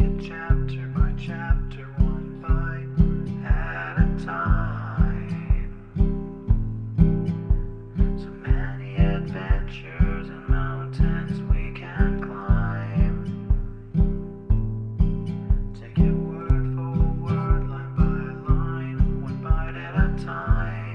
it chapter by chapter, one bite at a time. So many adventures and mountains we can climb. Take it word for word, line by line, one bite at a time.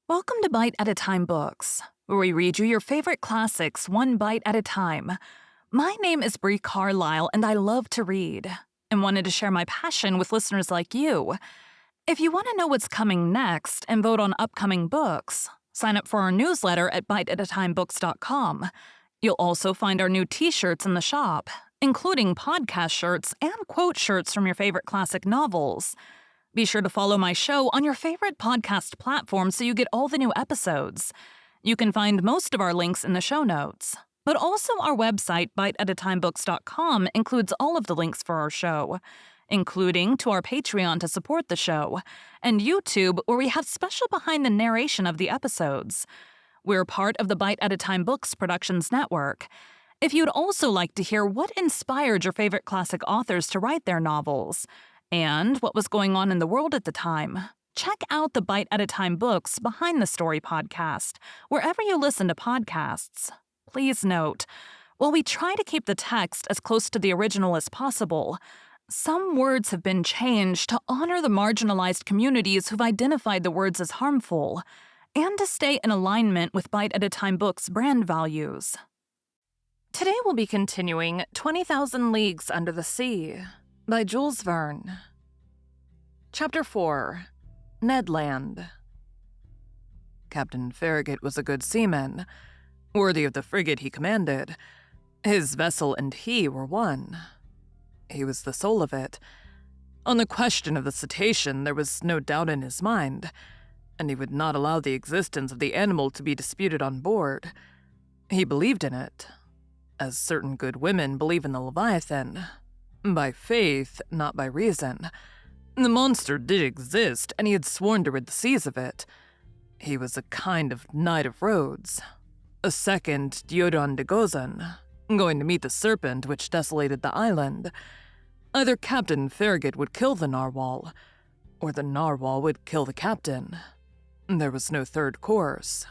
Welcome to Bite at a Time Books, where we read you your favorite classics one bite at a time. My name is Bree Carlile, and I love to read, and wanted to share my passion with listeners like you. If you want to know what's coming next and vote on upcoming books, sign up for our newsletter at biteatatimebooks.com. You'll also find our new t-shirts in the shop, including podcast shirts and quote shirts from your favorite classic novels. Be sure to follow my show on your favorite podcast platform so you get all the new episodes. You can find most of our links in the show notes. But also our website, biteatatimebooks.com, includes all of the links for our show, including to our Patreon to support the show, and YouTube, where we have special behind the narration of the episodes. We're part of the Bite at a Time Books Productions Network. If you'd also like to hear what inspired your favorite classic authors to write their novels, and what was going on in the world at the time, check out the Bite at a Time Books Behind the Story podcast, wherever you listen to podcasts. Please note, while we try to keep the text as close to the original as possible, some words have been changed to honor the marginalized communities who've identified the words as harmful, and to stay in alignment with Bite at a Time Books' brand values. Today we'll be continuing 20,000 Leagues Under the Sea by Jules Verne. Chapter 4. Ned Land. Captain Farragut was a good seaman, worthy of the frigate he commanded. His vessel and he were one. He was the soul of it. On the question of the cetacean, there was no doubt in his mind, and he would not allow the existence of the animal to be disputed on board. He believed in it, as certain good women believe in the Leviathan. By faith, not by reason. The monster did exist, and he had sworn to rid the seas of it. He was a kind of Knight of Rhodes, a second Diodon de Gozan, going to meet the serpent which desolated the island. Either Captain Farragut would kill the narwhal, or the narwhal would kill the captain. There was no third course.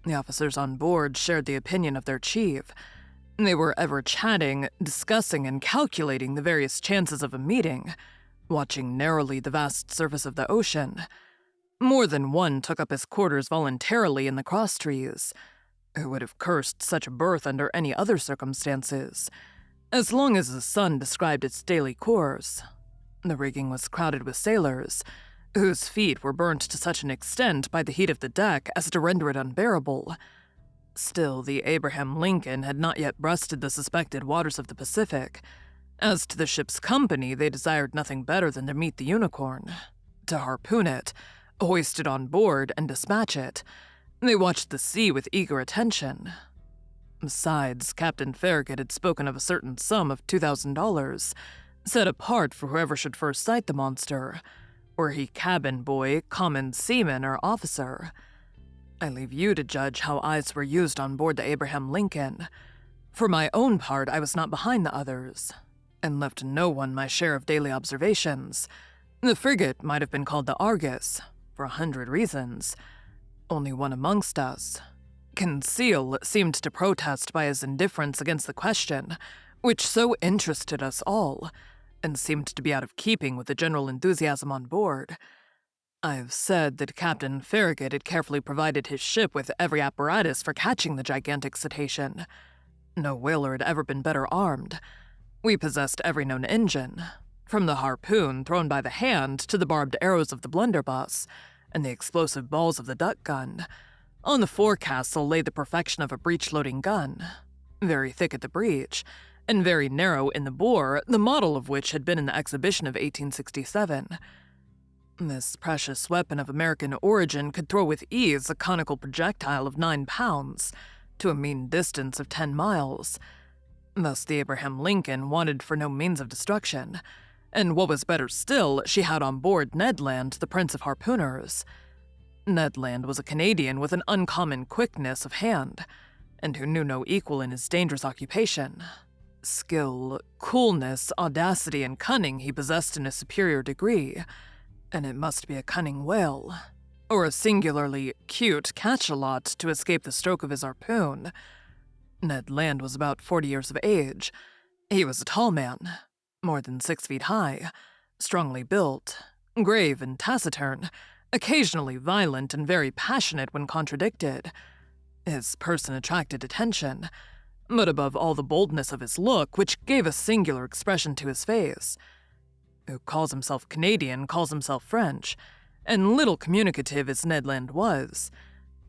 The officers on board shared the opinion of their chief. They were ever chatting, discussing, and calculating the various chances of a meeting, watching narrowly the vast surface of the ocean. More than one took up his quarters voluntarily in the crosstrees, who would have cursed such a berth under any other circumstances, as long as the sun described its daily course. The rigging was crowded with sailors, whose feet were burnt to such an extent by the heat of the deck as to render it unbearable. Still, the Abraham Lincoln had not yet breasted the suspected waters of the Pacific. As to the ship's company, they desired nothing better than to meet the Unicorn, to harpoon it, hoist it on board, and dispatch it. They watched the sea with eager attention. Besides, Captain Farragut had spoken of a certain sum of $2,000, set apart for whoever should first sight the monster, were he cabin boy, common seaman, or officer. I leave you to judge how eyes were used on board the Abraham Lincoln. For my own part, I was not behind the others, and left no one my share of daily observations. The frigate might have been called the Argus, for 100 reasons. Only one amongst us, Conseil, seemed to protest by his indifference against the question, which so interested us all, and seemed to be out of keeping with the general enthusiasm on board. I have said that Captain Farragut had carefully provided his ship with every apparatus for catching the gigantic cetacean. No whaler had ever been better armed. We possessed every known engine, from the harpoon thrown by the hand to the barbed arrows of the blunderbuss and the explosive balls of the duck gun. On the forecastle lay the perfection of a breech-loading gun, very thick at the breech, and very narrow in the bore, the model of which had been in the exhibition of 1867. This precious weapon of American origin could throw with ease a conical projectile of 9 pounds to a mean distance of 10 miles. Thus, the Abraham Lincoln wanted for no means of destruction, and what was better still, she had on board Ned Land, the prince of harpooners. Ned Land was a Canadian with an uncommon quickness of hand, and who knew no equal in his dangerous occupation. Skill, coolness, audacity, and cunning he possessed in a superior degree, and it must be a cunning whale, or a singularly cute cachalot to escape the stroke of his harpoon. Ned Land was about 40 years of age. He was a tall man, more than 6 feet high, strongly built, grave and taciturn, occasionally violent and very passionate when contradicted. His person attracted attention, but above all the boldness of his look, which gave a singular expression to his face. Who calls himself Canadian calls himself French, and little communicative as Ned Land was,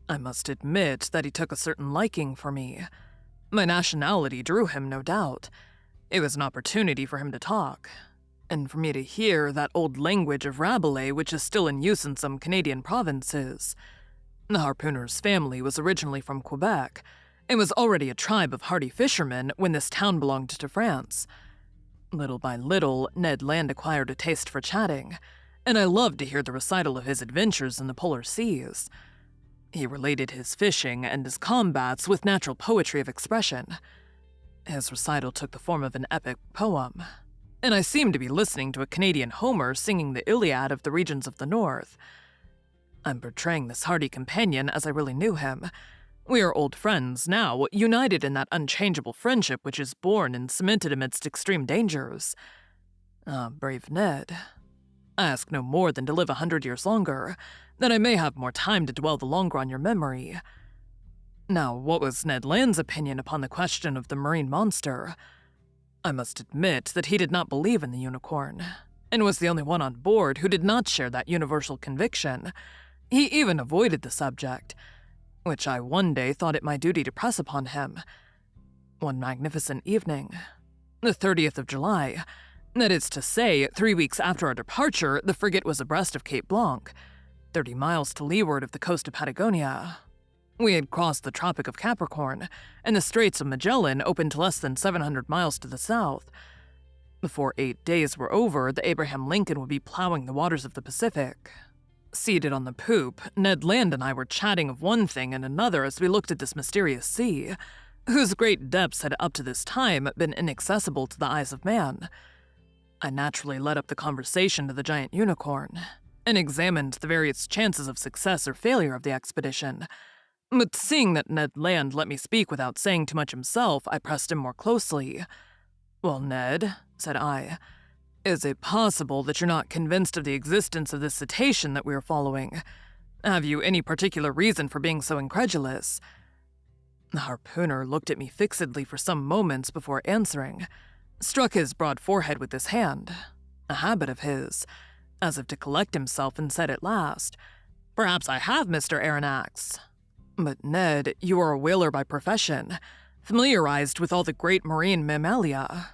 I must admit that he took a certain liking for me. My nationality drew him, no doubt. It was an opportunity for him to talk, and for me to hear that old language of Rabelais which is still in use in some Canadian provinces. The harpooner's family was originally from Quebec. It was already a tribe of hardy fishermen when this town belonged to France. Little by little, Ned Land acquired a taste for chatting, and I loved to hear the recital of his adventures in the polar seas. He related his fishing and his combats with natural poetry of expression. His recital took the form of an epic poem, and I seemed to be listening to a Canadian Homer singing the Iliad of the regions of the north. I'm portraying this hardy companion as I really knew him. We are old friends now, united in that unchangeable friendship which is born and cemented amidst extreme dangers. Ah, brave Ned. I ask no more than to live 100 years longer, that I may have more time to dwell the longer on your memory. Now, what was Ned Land's opinion upon the question of the marine monster? I must admit that he did not believe in the unicorn, and was the only one on board who did not share that universal conviction. He even avoided the subject, which I one day thought it my duty to press upon him. One magnificent evening, the 30th of July, that is to say, 3 weeks after our departure, the frigate was abreast of Cape Blanc, 30 miles to leeward of the coast of Patagonia. We had crossed the Tropic of Capricorn, and the Straits of Magellan opened less than 700 miles to the south. Before 8 days were over, the Abraham Lincoln would be plowing the waters of the Pacific. Seated on the poop, Ned Land and I were chatting of one thing and another as we looked at this mysterious sea, whose great depths had up to this time been inaccessible to the eyes of man. I naturally led up the conversation to the giant unicorn, and examined the various chances of success or failure of the expedition. But seeing that Ned Land let me speak without saying too much himself, I pressed him more closely. "Well, Ned," said I, "is it possible that you're not convinced of the existence of this cetacean that we are following? Have you any particular reason for being so incredulous?" The harpooner looked at me fixedly for some moments before answering, struck his broad forehead with his hand, a habit of his, as if to collect himself, and said at last, "Perhaps I have, Mr. Aronnax. But, Ned, you are a whaler by profession, familiarized with all the great marine mammalia.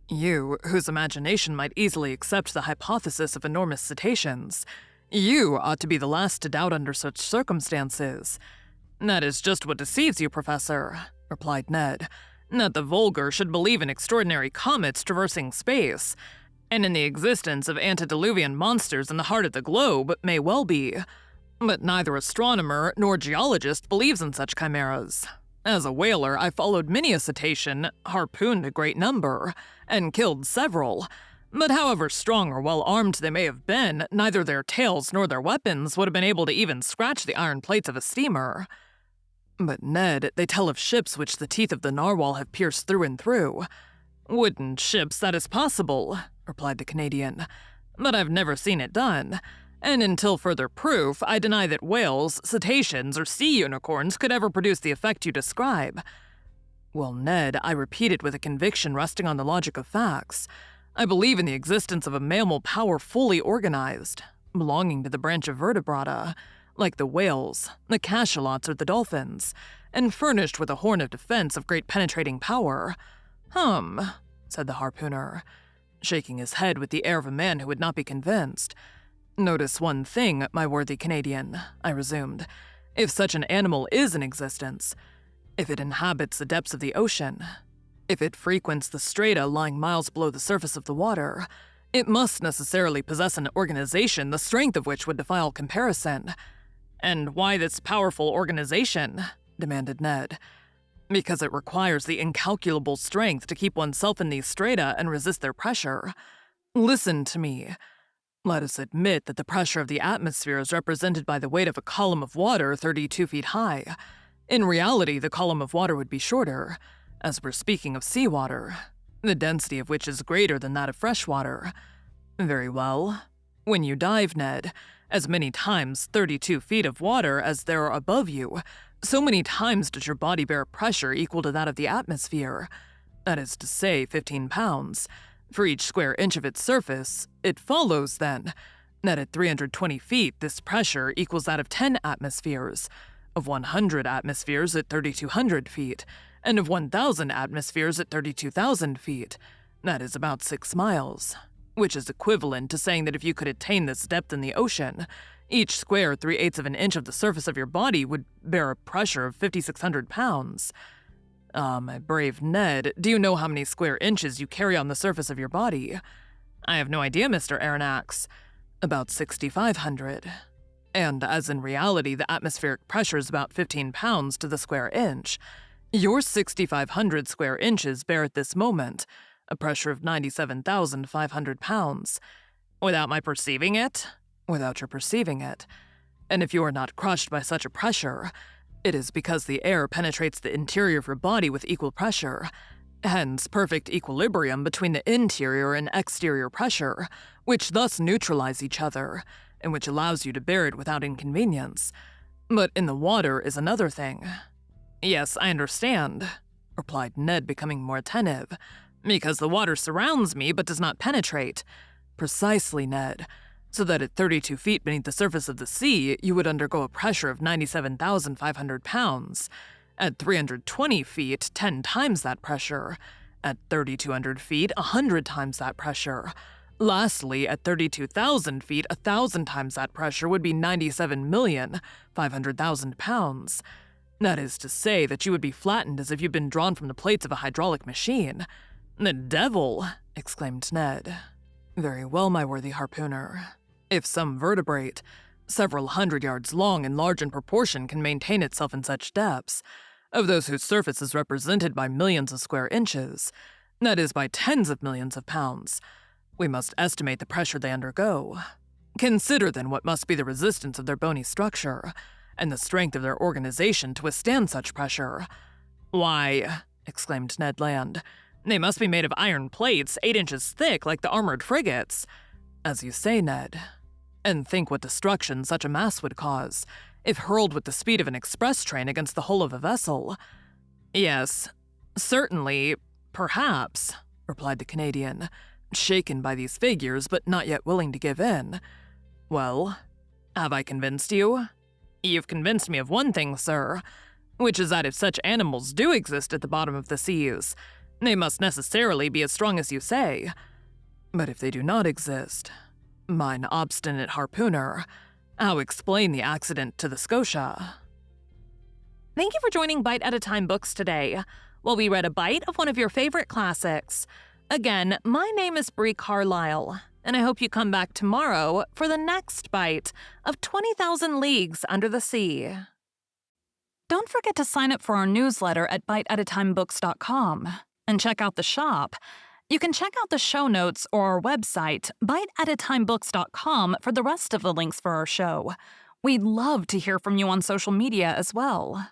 You, whose imagination might easily accept the hypothesis of enormous cetaceans, you ought to be the last to doubt under such circumstances." "That is just what deceives you, Professor," replied Ned, "that the vulgar should believe in extraordinary comets traversing space, and in the existence of antediluvian monsters in the heart of the globe may well be. But neither astronomer nor geologist believes in such chimeras. As a whaler, I followed many a cetacean, harpooned a great number, and killed several. But however strong or well armed they may have been, neither their tails nor their weapons would have been able to even scratch the iron plates of a steamer." "But, Ned, they tell of ships which the teeth of the narwhal have pierced through and through." "Wooden ships, that is possible," replied the Canadian, "but I've never seen it done. And until further proof, I deny that whales, cetaceans, or sea unicorns could ever produce the effect you describe." "Well, Ned, I repeat it with a conviction resting on the logic of facts. I believe in the existence of a mammal power fully organized, belonging to the branch of vertebrata, like the whales, the cachalots, or the dolphins, and furnished with a horn of defense of great penetrating power." "Said the harpooner, shaking his head with the air of a man who would not be convinced. Notice one thing, my worthy Canadian, I resumed. If such an animal is in existence, if it inhabits the depths of the ocean, if it frequents the strata lying miles below the surface of the water, it must necessarily possess an organization the strength of which would defy all comparison. And why this powerful organization? Demanded Ned. Because it requires the incalculable strength to keep oneself in these strata and resist their pressure. Listen to me. Let us admit that the pressure of the atmosphere is represented by the weight of a column of water 32 feet high. In reality, the column of water would be shorter, as we're speaking of seawater, the density of which is greater than that of fresh water. Very well. When you dive, Ned, as many times 32 feet of water as there are above you, so many times does your body bear pressure equal to that of the atmosphere. That is to say, 15 pounds. For each square inch of its surface, it follows, then, that at 320 feet this pressure equals that of 10 atmospheres, of 100 atmospheres at 3,200 feet, and of 1,000 atmospheres at 32,000 feet. That is about 6 miles, which is equivalent to saying that if you could attain this depth in the ocean, each square 3/8 of an inch of the surface of your body would bear a pressure of 5,600 pounds. My brave Ned, do you know how many square inches you carry on the surface of your body? I have no idea, Mr. Aronnax. About 6,500. And as in reality the atmospheric pressure is about 15 pounds to the square inch, your 6,500 square inches bear at this moment a pressure of 97,500 pounds. Without my perceiving it? Without your perceiving it. And if you are not crushed by such a pressure, it is because the air penetrates the interior of your body with equal pressure, hence perfect equilibrium between the interior and exterior pressure, which thus neutralize each other, and which allows you to bear it without inconvenience. But in the water is another thing. Yes, I understand, replied Ned, becoming more attentive. Because the water surrounds me but does not penetrate. Precisely, Ned. So that at 32 feet beneath the surface of the sea, you would undergo a pressure of 97,500 pounds. At 320 feet, 10 times that pressure. At 3,200 feet, 100 times that pressure. Lastly, at 32,000 feet, 1,000 times that pressure would be 97,500,000 pounds. That is to say that you would be flattened as if you'd been drawn from the plates of a hydraulic machine. The devil! Exclaimed Ned. Very well, my worthy harpooner. If some vertebrate, several hundred yards long and large in proportion, can maintain itself in such depths, of those whose surface is represented by millions of square inches, that is, by tens of millions of pounds, we must estimate the pressure they undergo. Consider then what must be the resistance of their bony structure, and the strength of their organization to withstand such pressure. Why, exclaimed Ned Land, they must be made of iron plates 8 inches thick like the armored frigates. As you say, Ned. And think what destruction such a mass would cause, if hurled with the speed of an express train against the hull of a vessel. Yes, certainly, perhaps, replied the Canadian, shaken by these figures but not yet willing to give in. Well, have I convinced you? You've convinced me of one thing, sir, which is that if such animals do exist at the bottom of the seas, they must necessarily be as strong as you say. But if they do not exist, mine obstinate harpooner, how explain the accident to the Scotia? Thank you for joining Bite at a Time Books today, while we read a bite of one of your favorite classics. Again, my name is Bree Carlile, and I hope you come back tomorrow for the next bite of 20,000 Leagues Under the Sea. Don't forget to sign up for our newsletter at biteatatimebooks.com and check out the shop. You can check out the show notes or our website, biteatatimebooks.com, for the rest of the links for our show. We'd love to hear from you on social media as well.